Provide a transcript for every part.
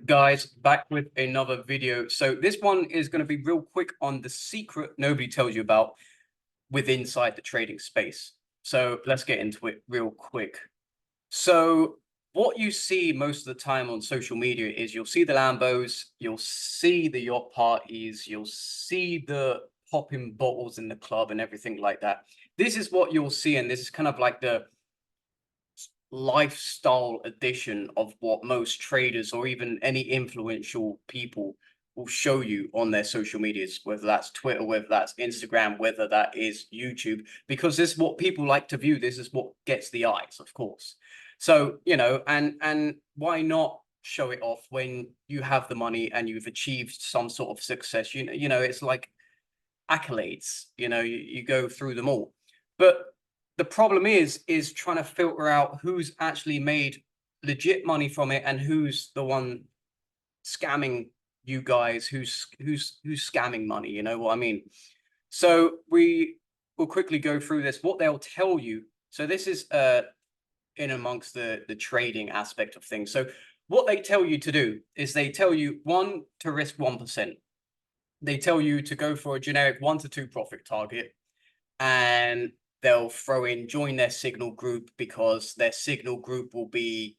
Guys, back with another video. So this one is going to be real quick on the secret nobody tells you about inside the trading space. So let's get into it real quick. So what you see most of the time on social media is you'll see the Lambos, you'll see the yacht parties, you'll see the popping bottles in the club and everything like that. This is what you'll see, and this is kind of like the lifestyle edition of what most traders or even any influential people will show you on their social medias, whether that's Twitter, whether that's Instagram, whether that is YouTube, because this is what people like to view. This is what gets the eyes, of course. So, you know, and why not show it off when you have the money and you've achieved some sort of success? You know, it's like accolades, you go through them all. But the problem is trying to filter out who's actually made legit money from it and who's the one scamming you guys, who's scamming money, you know what I mean? So we will quickly go through this, what they'll tell you. So this is in amongst the trading aspect of things. So what they tell you to do is they tell you, one, to risk 1%. They tell you to go for a generic 1 to 2 profit target, and they'll throw in join their signal group, because their signal group will be,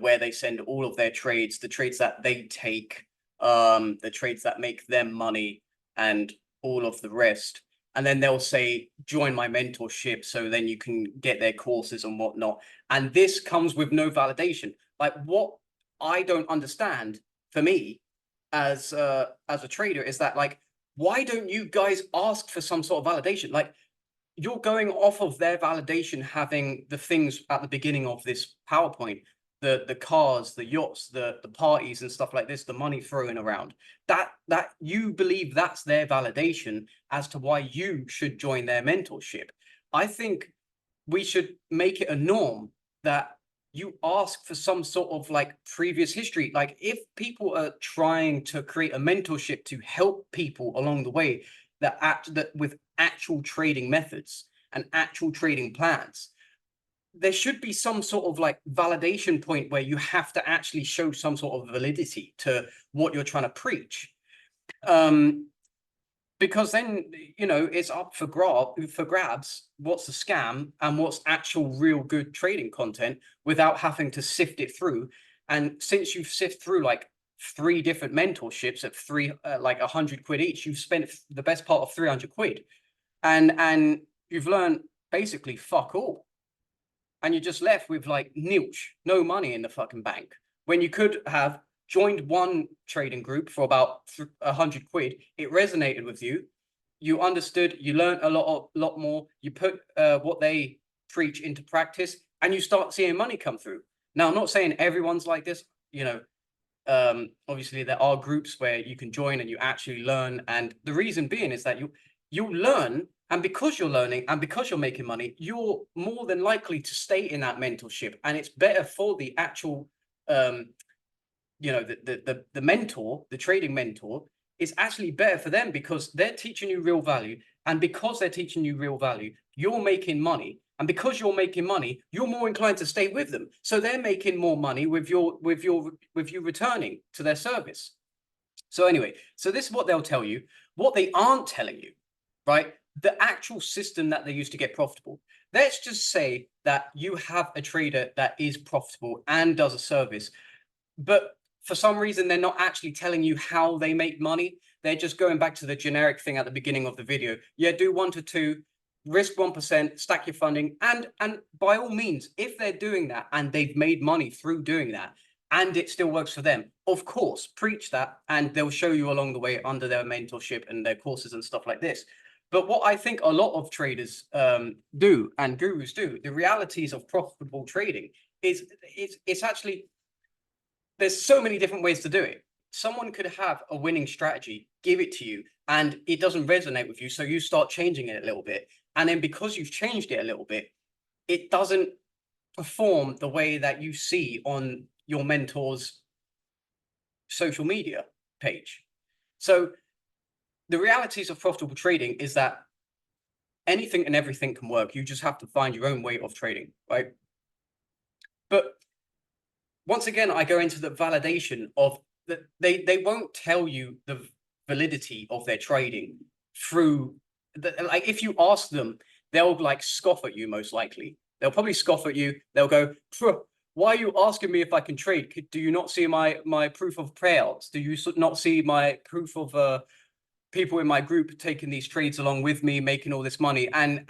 where they send all of their trades, the trades that they take, the trades that make them money, and all of the rest. And then they'll say, join my mentorship, so then you can get their courses and whatnot. And this comes with no validation. Like, what I don't understand, for me, as a trader, is that, like, why don't you guys ask for some sort of validation? Like, you're going off of their validation, having the things at the beginning of this PowerPoint, the cars, the yachts, the parties and stuff like this, the money thrown around, that you believe that's their validation as to why you should join their mentorship. I think we should make it a norm that you ask for some sort of like previous history. Like, if people are trying to create a mentorship to help people along the way, that with actual trading methods and actual trading plans, there should be some sort of like validation point where you have to actually show some sort of validity to what you're trying to preach. Because then, it's up for grabs what's a scam and what's actual real good trading content, without having to sift it through. And since you've sifted through like 3 different mentorships at like 100 quid each, you've spent the best part of 300 quid, and you've learned basically fuck all, and you're just left with like nilch, no money in the fucking bank, when you could have joined one trading group for about 100 quid. It resonated with you. You understood, you learned a lot more. You put what they preach into practice, and you start seeing money come through. Now, I'm not saying everyone's like this, obviously there are groups where you can join and you actually learn. And the reason being is that you learn, and because you're learning and because you're making money, you're more than likely to stay in that mentorship. And it's better for the actual the mentor, the trading mentor, is actually better for them, because they're teaching you real value. And because they're teaching you real value, you're making money. And because you're making money, you're more inclined to stay with them. So they're making more money with you returning to their service. So anyway, so this is what they'll tell you. What they aren't telling you, right? The actual system that they use to get profitable. Let's just say that you have a trader that is profitable and does a service, but for some reason, they're not actually telling you how they make money. They're just going back to the generic thing at the beginning of the video. Yeah, do 1 to 2, risk 1%, stack your funding. And by all means, if they're doing that and they've made money through doing that, and it still works for them, of course, preach that, and they'll show you along the way under their mentorship and their courses and stuff like this. But what I think a lot of traders do, and gurus do, the realities of profitable trading is it's actually, there's so many different ways to do it. Someone could have a winning strategy, give it to you, and it doesn't resonate with you. So you start changing it a little bit. And then because you've changed it a little bit, it doesn't perform the way that you see on your mentor's social media page. So the realities of profitable trading is that anything and everything can work. You just have to find your own way of trading, right? But once again, I go into the validation of that they won't tell you the validity of their trading through like if you ask them, they'll like scoff at you most likely. They'll probably scoff at you. They'll go, why are you asking me if I can trade? Do you not see my proof of payouts? Do you not see my proof of people in my group taking these trades along with me, making all this money? And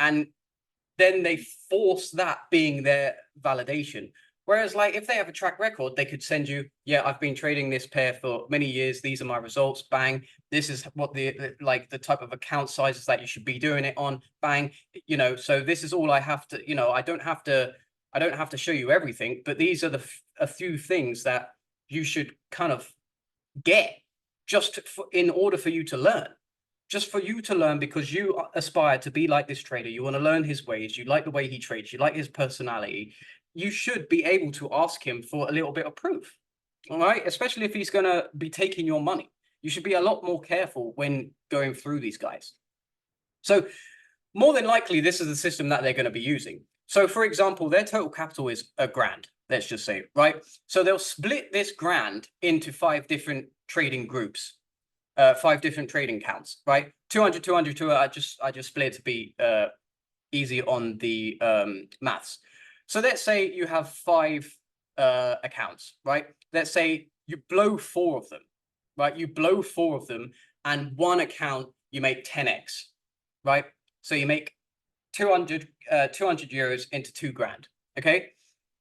then they force that being their validation. Whereas like if they have a track record, they could send you, yeah, I've been trading this pair for many years. These are my results. Bang. This is what the type of account sizes that you should be doing it on. Bang. You know, so this is all I have to, you know, I don't have to show you everything, but these are a few things that you should kind of get just in order for you to learn. Just for you to learn, because you aspire to be like this trader. You want to learn his ways. You like the way he trades. You like his personality. You should be able to ask him for a little bit of proof. All right. Especially if he's going to be taking your money. You should be a lot more careful when going through these guys. So more than likely, this is the system that they're going to be using. So for example, their total capital is $1,000, let's just say, right? So they'll split this grand into 5 different trading groups. 5 different trading accounts, right? 200, 200, 200. I just split it to be easy on the maths. So let's say you have 5 accounts, right? Let's say you blow 4 of them, right? You blow 4 of them, and one account you make 10x, right? So you make 200 euros into $2,000. Okay.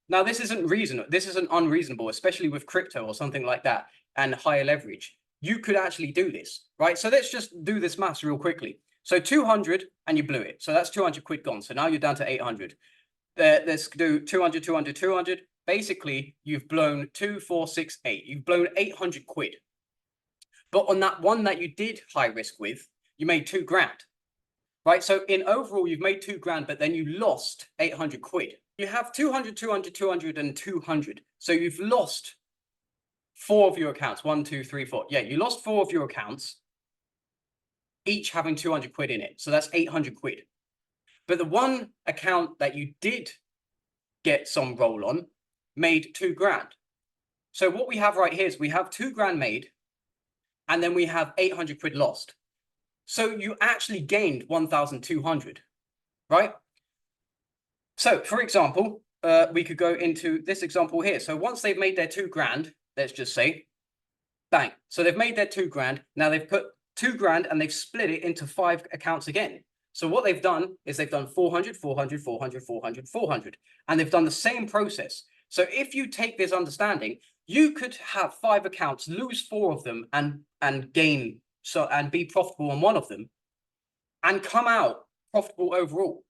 Now this isn't reasonable. This isn't unreasonable, especially with crypto or something like that and higher leverage. You could actually do this, right? So let's just do this maths real quickly. So 200 and you blew it. So that's 200 quid gone. So now you're down to 800. Let's do 200, 200, 200. Basically, you've blown 2, 4, 6, 8. You've blown 800 quid. But on that one that you did high risk with, you made $2,000, right? So in overall, you've made $2,000, but then you lost 800 quid. You have 200, 200, 200, and 200. So you've lost 4 of your accounts. 1, 2, 3, 4. Yeah, you lost 4 of your accounts, each having 200 quid in it. So that's 800 quid. But the one account that you did get some roll on made $2,000. So what we have right here is we have $2,000 made, and then we have 800 quid lost. So you actually gained 1,200, right? So for example, we could go into this example here. So once they've made their $2,000, let's just say, bang. So they've made their $2,000. Now they've put $2,000 and they've split it into 5 accounts again. So what they've done is they've done 400, 400, 400, 400, 400, and they've done the same process. So if you take this understanding, you could have 5 accounts, lose 4 of them, and gain and be profitable on 1 of them, and come out profitable overall.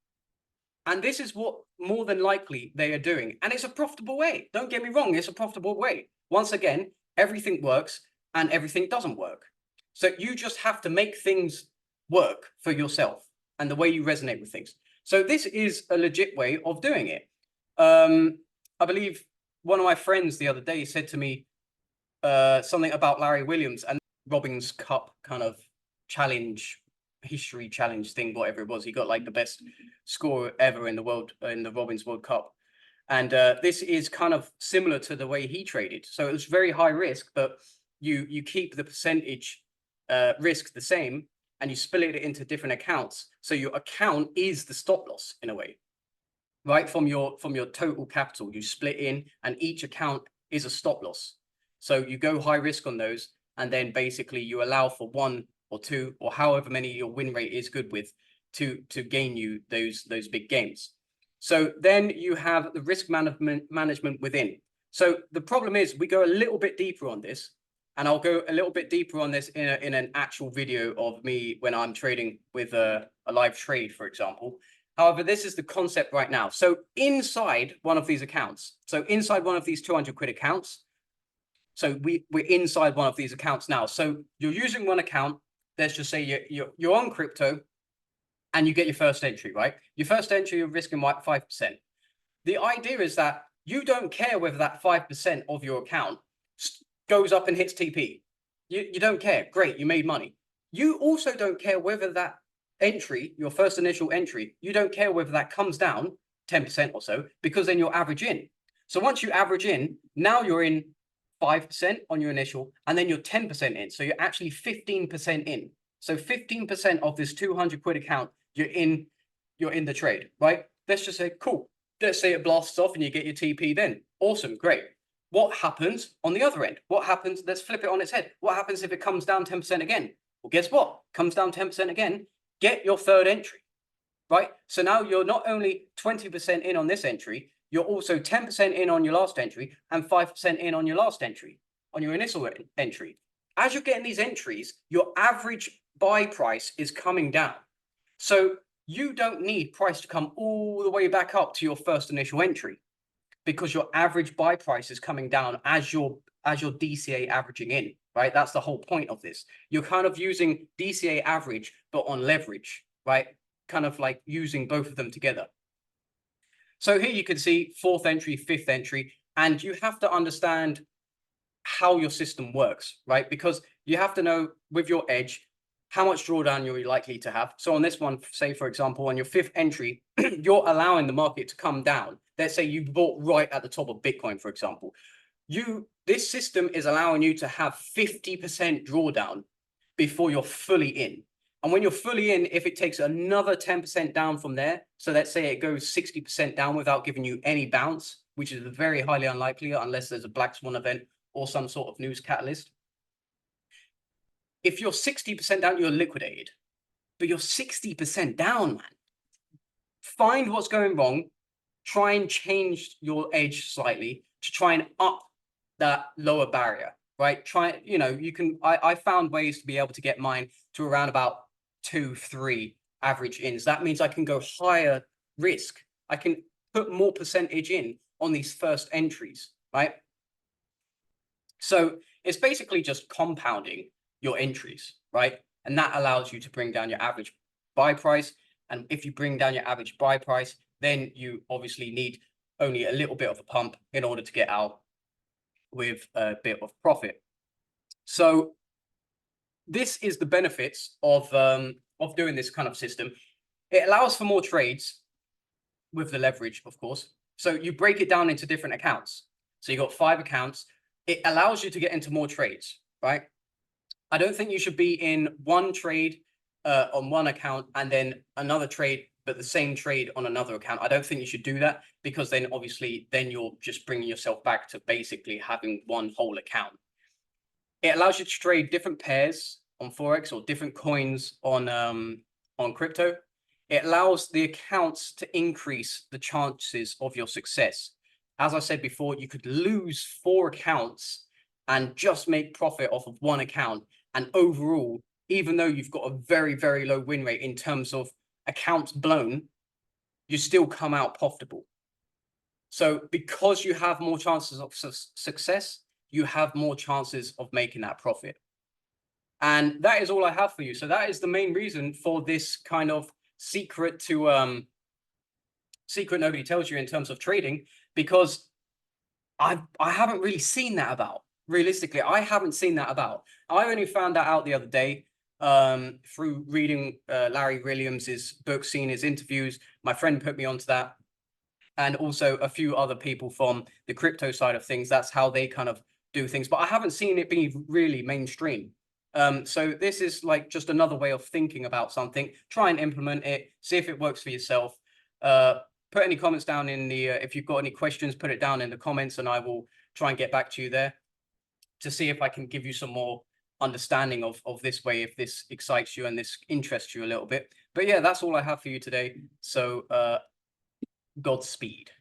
And this is what more than likely they are doing. And it's a profitable way. Don't get me wrong, it's a profitable way. Once again, everything works and everything doesn't work. So you just have to make things work for yourself and the way you resonate with things. So this is a legit way of doing it. I believe one of my friends the other day said to me something about Larry Williams and Robin's Cup kind of challenge, history challenge thing, whatever it was. He got like the best score ever in the world, in the Robin's World Cup. And this is kind of similar to the way he traded. So it was very high risk, but you keep the percentage risk the same, and you split it into different accounts. So your account is the stop loss in a way, right? From your total capital, you split in, and each account is a stop loss. So you go high risk on those, and then basically you allow for 1 or 2 or however many your win rate is good with to gain you those big gains. So then you have the risk management within. So the problem is we go a little bit deeper on this, and I'll go a little bit deeper on this in an actual video of me when I'm trading with a live trade, for example. However, this is the concept right now. So inside one of these accounts, so inside one of these 200 quid accounts, so we're inside one of these accounts now. So you're using one account. Let's just say you're on crypto, and you get your first entry, right? Your first entry, you're risking 5%. The idea is that you don't care whether that 5% of your account goes up and hits TP. You don't care. Great, you made money. You also don't care whether that entry, your first initial entry, you don't care whether that comes down 10% or so, because then you're average in. So once you average in, now you're in 5% on your initial, and then you're 10% in. So you're actually 15% in. So 15% of this 200 quid account, you're in the trade, right? Let's just say, cool. Let's say it blasts off and you get your TP then. Awesome, great. What happens on the other end? What happens? Let's flip it on its head. What happens if it comes down 10% again? Well, guess what? Comes down 10% again. Get your third entry, right? So now you're not only 20% in on this entry, you're also 10% in on your last entry and 5% in on your last entry, on your initial entry. As you're getting these entries, your average buy price is coming down. So you don't need price to come all the way back up to your first initial entry, because your average buy price is coming down as your DCA averaging in, right? That's the whole point of this. You're kind of using DCA average, but on leverage, right? Kind of like using both of them together. So here you can see fourth entry, fifth entry, and you have to understand how your system works, right? Because you have to know with your edge, how much drawdown you're likely to have. So on this one, say, for example, on your fifth entry, you're allowing the market to come down. Let's say you bought right at the top of Bitcoin, for example. This system is allowing you to have 50% drawdown before you're fully in. And when you're fully in, if it takes another 10% down from there, so let's say it goes 60% down without giving you any bounce, which is very highly unlikely unless there's a black swan event or some sort of news catalyst. If you're 60% down, you're liquidated, but you're 60% down, man. Find what's going wrong, try and change your edge slightly to try and up that lower barrier, right? I found ways to be able to get mine to around about 2-3 average ins. That means I can go higher risk. I can put more percentage in on these first entries, right? So it's basically just compounding your entries, right? And that allows you to bring down your average buy price. And if you bring down your average buy price, then you obviously need only a little bit of a pump in order to get out with a bit of profit. So this is the benefits of doing this kind of system. It allows for more trades with the leverage, of course. So you break it down into different accounts. So you got 5 accounts. It allows you to get into more trades, right? I don't think you should be in one trade on one account and then another trade, but the same trade on another account. I don't think you should do that, because then obviously you're just bringing yourself back to basically having one whole account. It allows you to trade different pairs on Forex or different coins on crypto. It allows the accounts to increase the chances of your success. As I said before, you could lose 4 accounts and just make profit off of one account. And overall, even though you've got a very, very low win rate in terms of accounts blown, you still come out profitable. So because you have more chances of success, you have more chances of making that profit. And that is all I have for you. So that is the main reason for this kind of secret nobody tells you in terms of trading, because I haven't really seen that about. Realistically, I haven't seen that about. I only found that out the other day through reading Larry Williams's book, seeing his interviews. My friend put me onto that, and also a few other people from the crypto side of things. That's how they kind of do things, but I haven't seen it be really mainstream. So this is like just another way of thinking about something. Try and implement it, see if it works for yourself. Put any comments down in the, if you've got any questions, put it down in the comments and I will try and get back to you there to see if I can give you some more understanding of this way, if this excites you and this interests you a little bit. But yeah, that's all I have for you today. So Godspeed.